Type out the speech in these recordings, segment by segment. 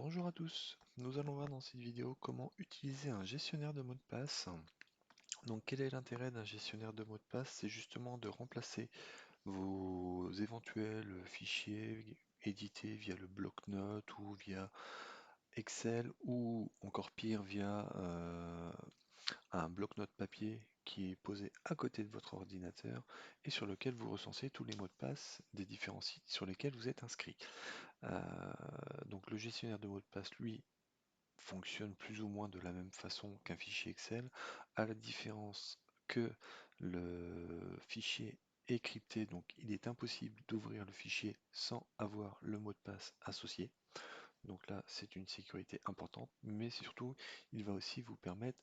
Bonjour à tous, nous allons voir dans cette vidéo comment utiliser un gestionnaire de mots de passe. Donc quel est l'intérêt d'un gestionnaire de mots de passe? C'est justement de remplacer vos éventuels fichiers édités via le bloc-notes ou via Excel ou encore pire via un bloc-notes papier qui est posé à côté de votre ordinateur et sur lequel vous recensez tous les mots de passe des différents sites sur lesquels vous êtes inscrit. Donc le gestionnaire de mots de passe, lui, fonctionne plus ou moins de la même façon qu'un fichier Excel, à la différence que le fichier est crypté, donc il est impossible d'ouvrir le fichier sans avoir le mot de passe associé. Donc là, c'est une sécurité importante, mais surtout, il va aussi vous permettre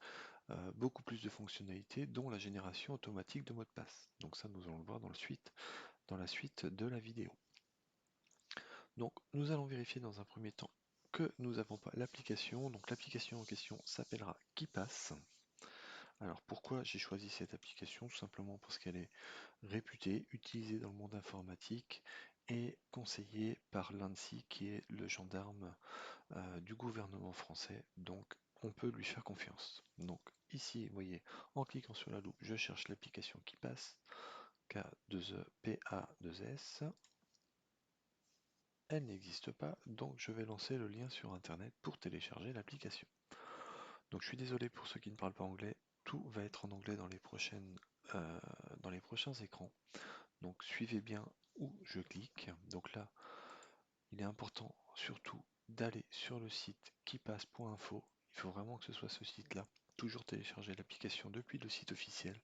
beaucoup plus de fonctionnalités, dont la génération automatique de mots de passe. Donc ça, nous allons le voir dans la suite de la vidéo. Donc nous allons vérifier dans un premier temps que nous n'avons pas l'application. Donc l'application en question s'appellera KeePass. Alors pourquoi j'ai choisi cette application? Tout simplement parce qu'elle est réputée, utilisée dans le monde informatique et conseillée par l'ANSSI qui est le gendarme du gouvernement français. Donc on peut lui faire confiance. Donc ici, vous voyez, en cliquant sur la loupe, je cherche l'application KeePass, K2EPA2S. Elle n'existe pas, donc je vais lancer le lien sur internet pour télécharger l'application. Donc je suis désolé pour ceux qui ne parlent pas anglais, tout va être en anglais dans les prochains écrans. Donc suivez bien où je clique. Donc là, il est important surtout d'aller sur le site kipass.info. Il faut vraiment que ce soit ce site-là. Toujours télécharger l'application depuis le site officiel.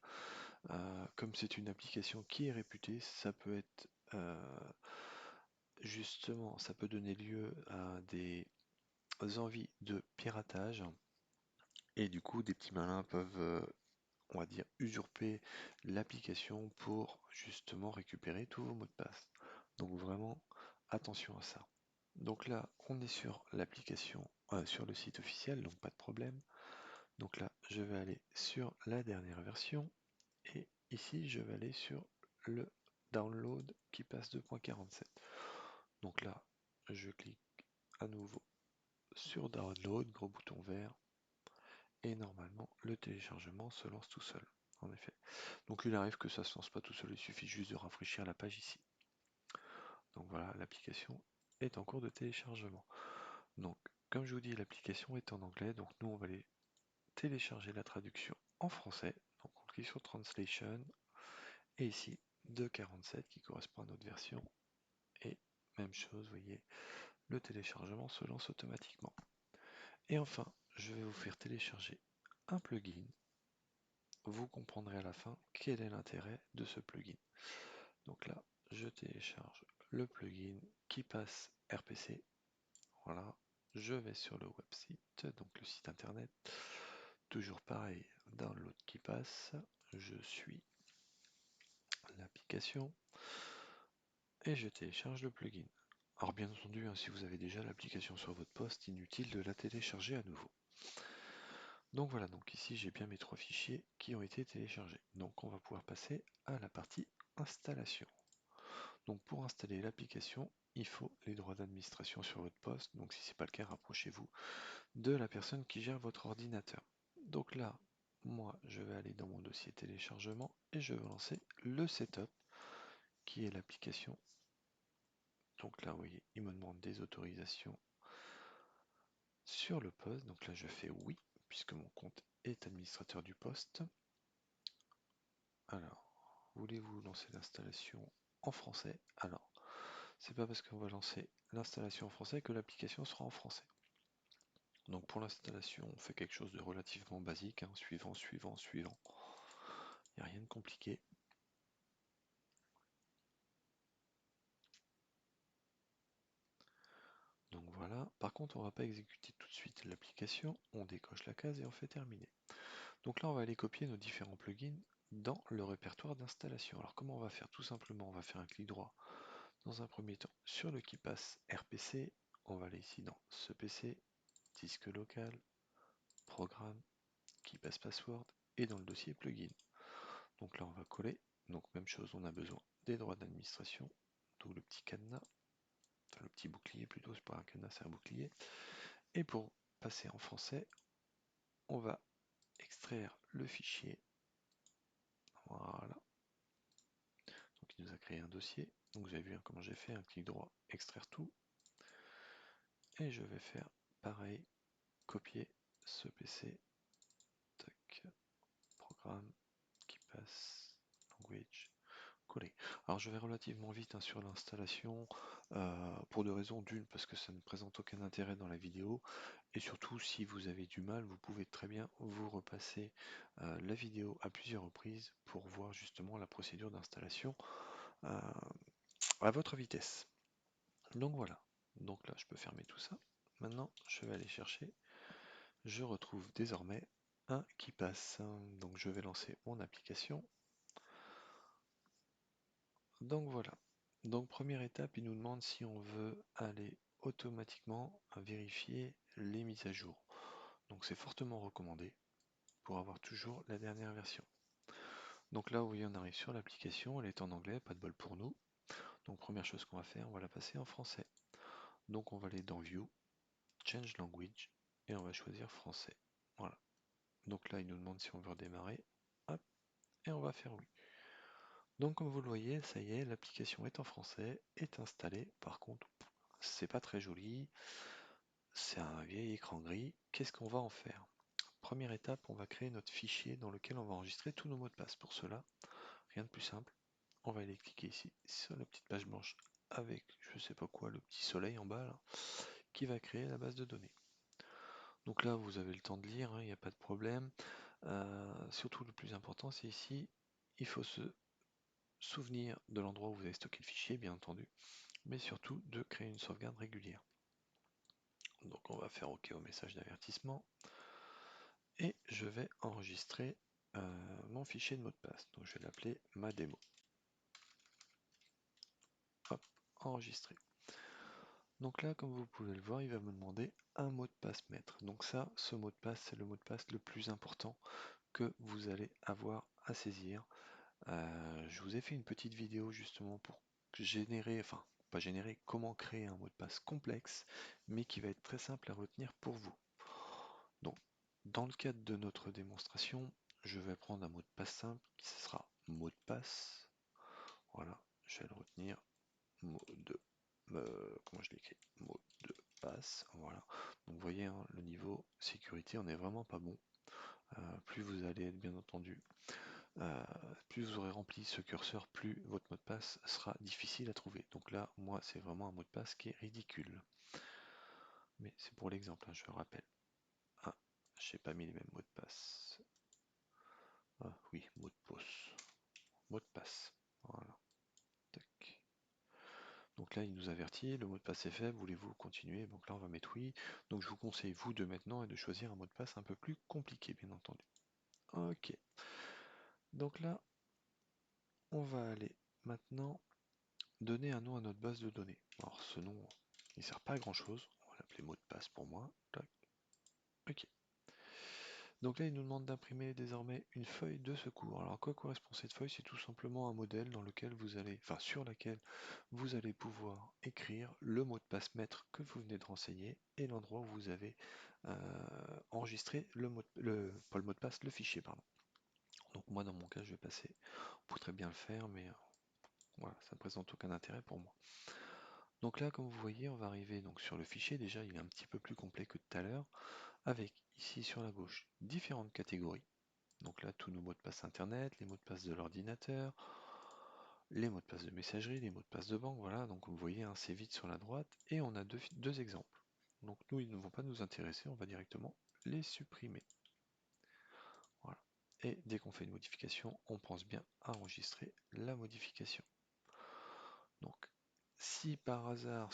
Comme c'est une application qui est réputée, ça peut être justement, ça peut donner lieu à des envies de piratage et du coup des petits malins peuvent, on va dire, usurper l'application pour justement récupérer tous vos mots de passe. Donc vraiment attention à ça. Donc là on est sur l'application, sur le site officiel, donc pas de problème. Donc là je vais aller sur la dernière version et ici je vais aller sur le download qui passe 2.47. Donc là je clique à nouveau sur Download, gros bouton vert, et normalement le téléchargement se lance tout seul, en effet. Donc il arrive que ça se lance pas tout seul, il suffit juste de rafraîchir la page ici. Donc voilà, l'application est en cours de téléchargement. Donc comme je vous dis, l'application est en anglais, donc nous on va aller télécharger la traduction en français. Donc on clique sur Translation, et ici 2.47 qui correspond à notre version, et même chose, vous voyez, le téléchargement se lance automatiquement. Et enfin, je vais vous faire télécharger un plugin. Vous comprendrez à la fin quel est l'intérêt de ce plugin. Donc là, je télécharge le plugin KeePass RPC. Voilà, je vais sur le website, donc le site internet. Toujours pareil, download KeePass. Je suis l'application et je télécharge le plugin. Alors bien entendu, si vous avez déjà l'application sur votre poste, inutile de la télécharger à nouveau. Donc voilà, donc ici j'ai bien mes trois fichiers qui ont été téléchargés. Donc on va pouvoir passer à la partie installation. Donc pour installer l'application, il faut les droits d'administration sur votre poste. Donc si ce n'est pas le cas, rapprochez-vous de la personne qui gère votre ordinateur. Donc là, moi je vais aller dans mon dossier téléchargement et je vais lancer le setup qui est l'application. Donc là, vous voyez, il me demande des autorisations sur le poste. Donc là, je fais oui, puisque mon compte est administrateur du poste. Alors, voulez-vous lancer l'installation en français? Alors, c'est pas parce qu'on va lancer l'installation en français que l'application sera en français. Donc pour l'installation, on fait quelque chose de relativement basique, suivant, suivant, suivant. Il n'y a rien de compliqué. Donc voilà, par contre on ne va pas exécuter tout de suite l'application, on décoche la case et on fait terminer. Donc là on va aller copier nos différents plugins dans le répertoire d'installation. Alors comment on va faire? Tout simplement on va faire un clic droit dans un premier temps sur le KeePass RPC, on va aller ici dans ce PC, disque local, programme, KeePass password et dans le dossier plugin. Donc là on va coller, donc même chose, on a besoin des droits d'administration, d'où le petit cadenas, enfin le petit bouclier plutôt, c'est pas un cadenas, c'est un bouclier. Et pour passer en français, on va extraire le fichier. Voilà. Donc il nous a créé un dossier. Donc vous avez vu hein, comment j'ai fait, un clic droit, extraire tout. Et je vais faire pareil, copier ce PC, tac, programme qui passe, language, coller. Alors je vais relativement vite hein, sur l'installation, pour deux raisons. D'une, parce que ça ne présente aucun intérêt dans la vidéo, et surtout si vous avez du mal, vous pouvez très bien vous repasser la vidéo à plusieurs reprises pour voir justement la procédure d'installation euh, à votre vitesse. Donc voilà, donc là je peux fermer tout ça. Maintenant je vais aller chercher, je retrouve désormais un qui passe. Donc je vais lancer mon application. Donc voilà. Donc première étape, il nous demande si on veut aller automatiquement vérifier les mises à jour. Donc c'est fortement recommandé pour avoir toujours la dernière version. Donc là, vous voyez, on arrive sur l'application, elle est en anglais, pas de bol pour nous. Donc première chose qu'on va faire, on va la passer en français. Donc on va aller dans View, Change Language, et on va choisir français. Voilà. Donc là, il nous demande si on veut redémarrer. Hop, et on va faire oui. Donc comme vous le voyez, ça y est, l'application est en français, est installée. Par contre, c'est pas très joli, c'est un vieil écran gris. Qu'est-ce qu'on va en faire? Première étape, on va créer notre fichier dans lequel on va enregistrer tous nos mots de passe. Pour cela, rien de plus simple, on va aller cliquer ici sur la petite page blanche avec je sais pas quoi, le petit soleil en bas là, qui va créer la base de données. Donc là, vous avez le temps de lire, il n'y a pas de problème. Surtout le plus important, c'est ici, il faut se souvenir de l'endroit où vous avez stocké le fichier, bien entendu, mais surtout de créer une sauvegarde régulière. Donc on va faire OK au message d'avertissement et je vais enregistrer mon fichier de mot de passe. Donc je vais l'appeler ma démo. Hop, enregistré. Donc là, comme vous pouvez le voir, il va me demander un mot de passe maître. Donc ça, ce mot de passe, c'est le mot de passe le plus important que vous allez avoir à saisir. Je vous ai fait une petite vidéo justement pour générer, enfin pas générer, comment créer un mot de passe complexe, mais qui va être très simple à retenir pour vous. Donc, dans le cadre de notre démonstration, je vais prendre un mot de passe simple qui sera mot de passe. Voilà, je vais le retenir. Mot de, comment je l'écris? Mot de passe. Voilà. Donc, vous voyez, hein, le niveau sécurité, on n'est vraiment pas bon. Plus vous allez être bien entendu, plus vous aurez rempli ce curseur, plus votre mot de passe sera difficile à trouver. Donc là, moi, c'est vraiment un mot de passe qui est ridicule. Mais c'est pour l'exemple, hein, je le rappelle. Ah, j'ai pas mis les mêmes mots de passe. Ah oui, mot de passe. Mot de passe. Voilà. Tac. Donc là, il nous avertit, le mot de passe est faible, voulez-vous continuer? Donc là, on va mettre oui. Donc je vous conseille, vous, de maintenant et de choisir un mot de passe un peu plus compliqué, bien entendu. Ok. Donc là, on va aller maintenant donner un nom à notre base de données. Alors ce nom, il ne sert pas à grand chose. On va l'appeler mot de passe pour moi. Tac. Ok. Donc là, il nous demande d'imprimer désormais une feuille de secours. Alors à quoi correspond cette feuille? C'est tout simplement un modèle dans lequel vous allez, enfin sur laquelle vous allez pouvoir écrire le mot de passe maître que vous venez de renseigner et l'endroit où vous avez enregistré le mot pas le mot de passe, le fichier, pardon. Donc moi dans mon cas je vais passer, on pourrait très bien le faire, mais voilà, ça ne présente aucun intérêt pour moi. Donc là, comme vous voyez, on va arriver donc sur le fichier. Déjà, il est un petit peu plus complet que tout à l'heure, avec ici sur la gauche différentes catégories. Donc là, tous nos mots de passe internet, les mots de passe de l'ordinateur, les mots de passe de messagerie, les mots de passe de banque, voilà. Donc vous voyez, hein, c'est vite sur la droite, et on a deux exemples. Donc nous, ils ne vont pas nous intéresser, on va directement les supprimer. Voilà. Et dès qu'on fait une modification, on pense bien à enregistrer la modification. Donc, si par hasard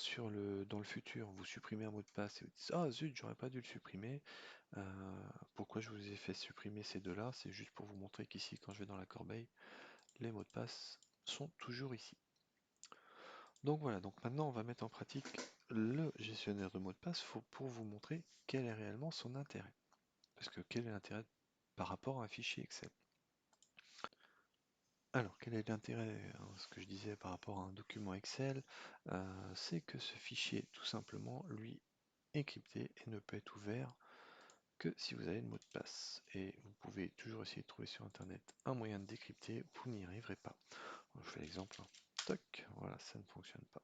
dans le futur vous supprimez un mot de passe et vous dites ah zut, j'aurais pas dû le supprimer, pourquoi je vous ai fait supprimer ces deux-là? C'est juste pour vous montrer qu'ici, quand je vais dans la corbeille, les mots de passe sont toujours ici. Donc voilà, donc maintenant on va mettre en pratique le gestionnaire de mots de passe pour vous montrer quel est réellement son intérêt. Parce que quel est l'intérêt par rapport à un fichier Excel? Alors, quel est l'intérêt, hein, ce que je disais par rapport à un document Excel, c'est que ce fichier, tout simplement, lui, encrypté et ne peut être ouvert que si vous avez le mot de passe. Et vous pouvez toujours essayer de trouver sur internet un moyen de décrypter, vous n'y arriverez pas. Je fais l'exemple. Toc, voilà, ça ne fonctionne pas.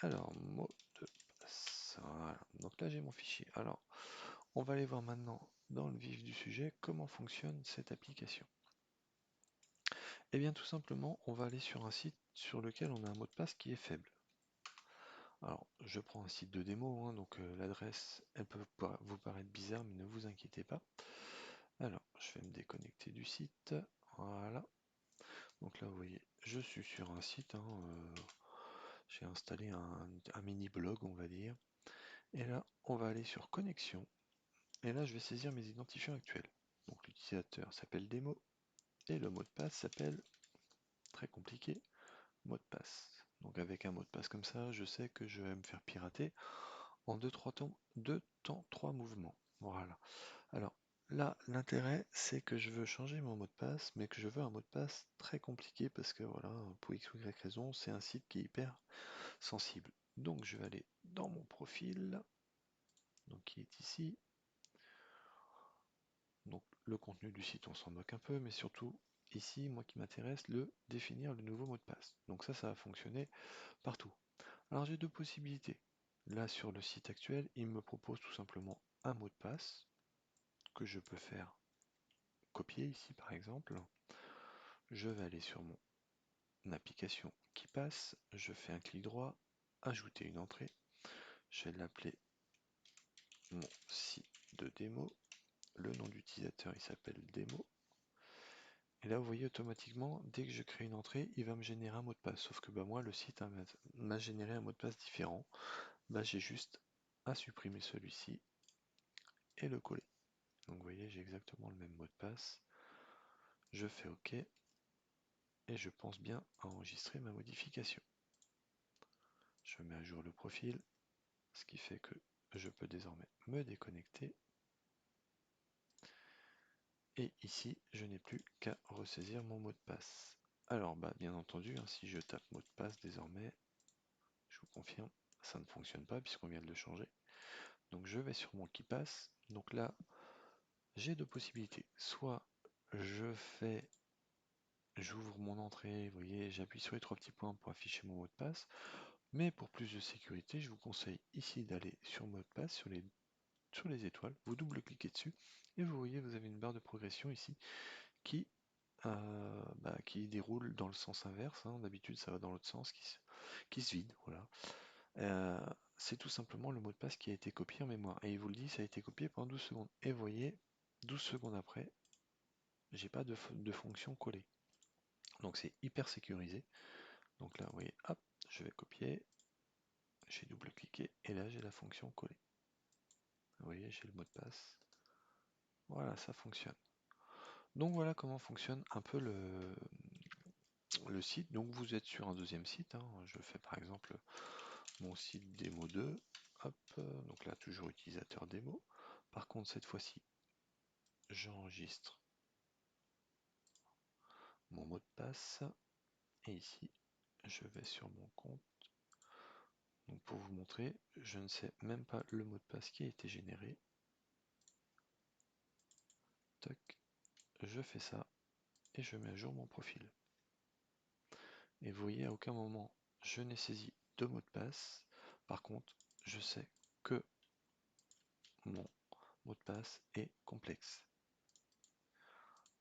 Alors, mot de passe. Voilà. Donc là, j'ai mon fichier. Alors, on va aller voir maintenant dans le vif du sujet comment fonctionne cette application. Eh bien, tout simplement, on va aller sur un site sur lequel on a un mot de passe qui est faible. Alors, je prends un site de démo, hein, donc l'adresse, elle peut vous paraître bizarre, mais ne vous inquiétez pas. Alors, je vais me déconnecter du site. Voilà. Donc là, vous voyez, je suis sur un site. J'ai installé un mini blog, on va dire. Et là, on va aller sur connexion. Et là, je vais saisir mes identifiants actuels. Donc l'utilisateur s'appelle démo et le mot de passe s'appelle, très compliqué, mot de passe. Donc avec un mot de passe comme ça, je sais que je vais me faire pirater en 3 mouvements. Voilà. Alors là, l'intérêt, c'est que je veux changer mon mot de passe, mais que je veux un mot de passe très compliqué parce que voilà, pour X ou Y raison, c'est un site qui est hyper sensible. Donc je vais aller dans mon profil, donc qui est ici. Donc le contenu du site, on s'en moque un peu, mais surtout ici, moi qui m'intéresse, définir le nouveau mot de passe. Donc ça va fonctionner partout. Alors j'ai deux possibilités. Là sur le site actuel, il me propose tout simplement un mot de passe que je peux faire copier ici par exemple. Je vais aller sur mon application qui passe, je fais un clic droit, ajouter une entrée. Je vais l'appeler mon site de démo. Le nom d'utilisateur il s'appelle démo. Et là, vous voyez automatiquement, dès que je crée une entrée, il va me générer un mot de passe. Sauf que bah, moi, le site m'a généré un mot de passe différent. Bah, j'ai juste à supprimer celui-ci et le coller. Donc vous voyez, j'ai exactement le même mot de passe. Je fais OK et je pense bien à enregistrer ma modification. Je mets à jour le profil, ce qui fait que je peux désormais me déconnecter. Et ici, je n'ai plus qu'à ressaisir mon mot de passe. Alors, bah, bien entendu, hein, si je tape mot de passe désormais, je vous confirme, ça ne fonctionne pas puisqu'on vient de le changer. Donc je vais sur mon qui passe. Donc là, j'ai deux possibilités. Soit j'ouvre mon entrée, vous voyez, j'appuie sur les trois petits points pour afficher mon mot de passe. Mais pour plus de sécurité, je vous conseille ici d'aller sur mot de passe, sur les étoiles, vous double-cliquez dessus et vous voyez, vous avez une barre de progression ici qui, qui déroule dans le sens inverse, hein. D'habitude, ça va dans l'autre sens, qui se vide. Voilà. C'est tout simplement le mot de passe qui a été copié en mémoire. Et il vous le dit, ça a été copié pendant 12 secondes. Et vous voyez, 12 secondes après, j'ai pas de fonction coller. Donc c'est hyper sécurisé. Donc là, vous voyez, hop, je vais copier, j'ai double-cliqué, et là j'ai la fonction coller. Vous voyez, j'ai le mot de passe. Voilà, ça fonctionne. Donc voilà comment fonctionne un peu le site. Donc vous êtes sur un deuxième site, hein. Je fais par exemple mon site démo 2. Hop, donc là toujours utilisateur démo. Par contre cette fois-ci, j'enregistre mon mot de passe et ici je vais sur mon compte. Donc pour vous montrer, je ne sais même pas le mot de passe qui a été généré. Toc, je fais ça et je mets à jour mon profil. Et vous voyez, à aucun moment je n'ai saisi de mot de passe. Par contre, je sais que mon mot de passe est complexe.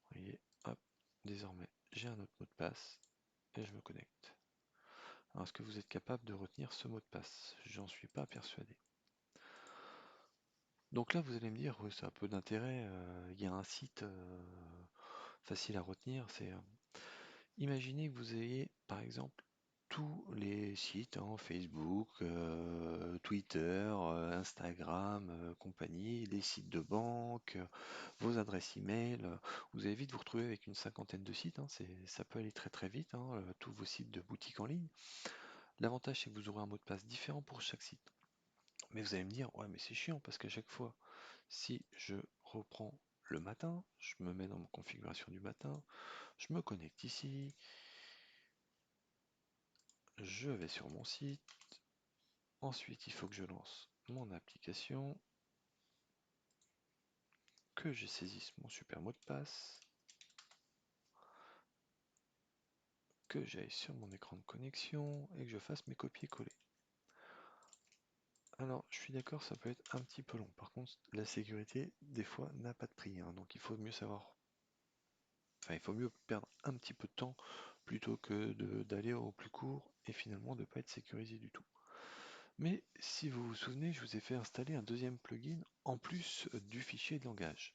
Vous voyez, hop, désormais j'ai un autre mot de passe et je me connecte. Alors, est-ce que vous êtes capable de retenir ce mot de passe? J'en suis pas persuadé. Donc là, vous allez me dire, oui, ça a peu d'intérêt, il y a un site facile à retenir, imaginez que vous ayez, par exemple, tous les sites, hein, Facebook, Twitter, Instagram, compagnie, les sites de banque, vos adresses email, vous allez vite vous retrouver avec une cinquantaine de sites, hein, ça peut aller très très vite, hein, tous vos sites de boutique en ligne. L'avantage, c'est que vous aurez un mot de passe différent pour chaque site. Mais vous allez me dire, ouais, mais c'est chiant parce qu'à chaque fois, si je reprends le matin, je me mets dans ma configuration du matin, je me connecte ici, je vais sur mon site, ensuite il faut que je lance mon application, que je saisisse mon super mot de passe, que j'aille sur mon écran de connexion et que je fasse mes copier-coller. Alors, je suis d'accord, ça peut être un petit peu long. Par contre, la sécurité, des fois, n'a pas de prix, hein, donc il faut mieux savoir. Enfin, il faut mieux perdre un petit peu de temps plutôt que d'aller au plus court et finalement de ne pas être sécurisé du tout. Mais si vous vous souvenez, je vous ai fait installer un deuxième plugin en plus du fichier de langage.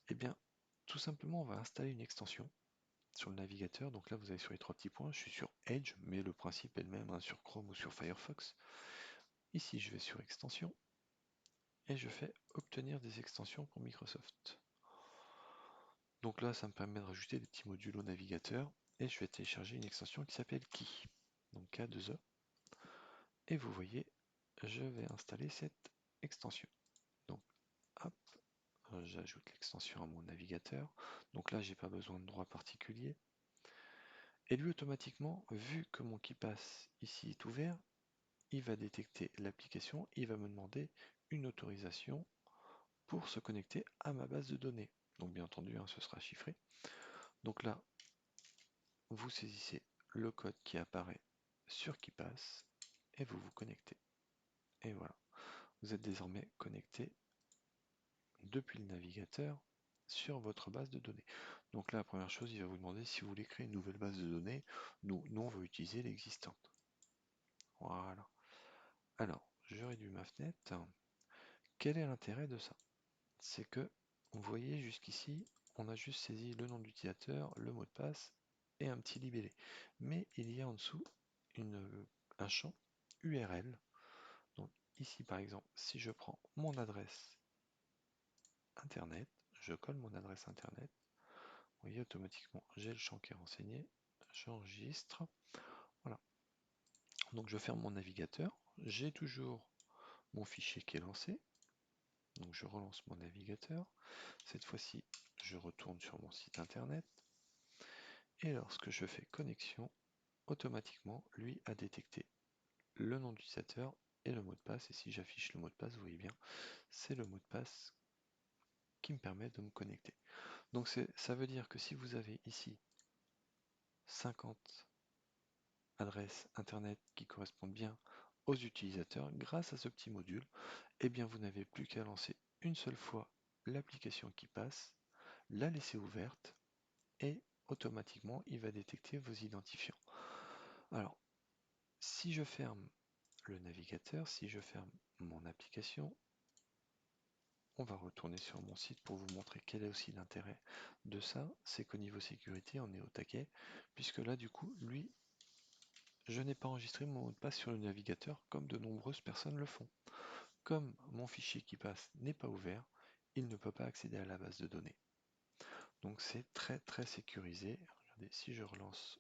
Eh bien, tout simplement, on va installer une extension sur le navigateur. Donc là, vous allez sur les trois petits points. Je suis sur Edge, mais le principe est le même, hein, sur Chrome ou sur Firefox. Ici, je vais sur Extensions et je fais Obtenir des extensions pour Microsoft. Donc là, ça me permet de rajouter des petits modules au navigateur et je vais télécharger une extension qui s'appelle Key, donc K2E. Et vous voyez, je vais installer cette extension. Donc, hop, j'ajoute l'extension à mon navigateur. Donc là, j'ai pas besoin de droit particulier. Et lui, automatiquement, vu que mon KeePass ici est ouvert, il va détecter l'application, il va me demander une autorisation pour se connecter à ma base de données. Donc bien entendu, hein, ce sera chiffré. Donc là, vous saisissez le code qui apparaît sur KeePass et vous vous connectez. Et voilà, vous êtes désormais connecté depuis le navigateur sur votre base de données. Donc là, la première chose, il va vous demander si vous voulez créer une nouvelle base de données. Nous, on va utiliser l'existante. Voilà. Alors, je réduis ma fenêtre. Quel est l'intérêt de ça? C'est que, vous voyez jusqu'ici, on a juste saisi le nom d'utilisateur, le mot de passe et un petit libellé. Mais il y a en dessous un champ URL. Donc ici, par exemple, si je prends mon adresse Internet, je colle mon adresse Internet. Vous voyez, automatiquement, j'ai le champ qui est renseigné. J'enregistre. Voilà. Donc je ferme mon navigateur. J'ai toujours mon fichier qui est lancé. Donc je relance mon navigateur. Cette fois-ci, je retourne sur mon site internet. Et lorsque je fais connexion, automatiquement, lui a détecté le nom d'utilisateur et le mot de passe. Et si j'affiche le mot de passe, vous voyez bien, c'est le mot de passe qui me permet de me connecter. Donc ça veut dire que si vous avez ici 50 adresses internet qui correspondent bien aux utilisateurs, grâce à ce petit module, eh bien vous n'avez plus qu'à lancer une seule fois l'application qui passe, la laisser ouverte et automatiquement il va détecter vos identifiants. Alors, si je ferme le navigateur, si je ferme mon application, on va retourner sur mon site pour vous montrer quel est aussi l'intérêt de ça. C'est qu'au niveau sécurité, on est au taquet, puisque là, du coup, lui, je n'ai pas enregistré mon mot de passe sur le navigateur comme de nombreuses personnes le font. Comme mon fichier qui passe n'est pas ouvert, il ne peut pas accéder à la base de données. Donc c'est très très sécurisé. Regardez, si je relance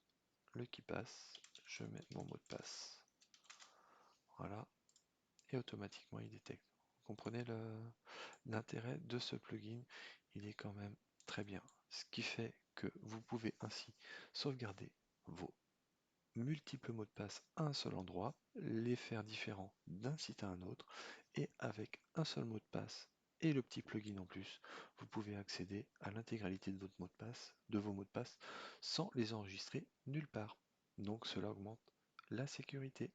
le qui passe, je mets mon mot de passe. Voilà, et automatiquement il détecte. Vous comprenez l'intérêt de ce plugin? Il est quand même très bien. Ce qui fait que vous pouvez ainsi sauvegarder vos multiples mots de passe à un seul endroit, les faire différents d'un site à un autre, et avec un seul mot de passe et le petit plugin en plus, vous pouvez accéder à l'intégralité de votre mot de passe, de vos mots de passe, sans les enregistrer nulle part. Donc cela augmente la sécurité.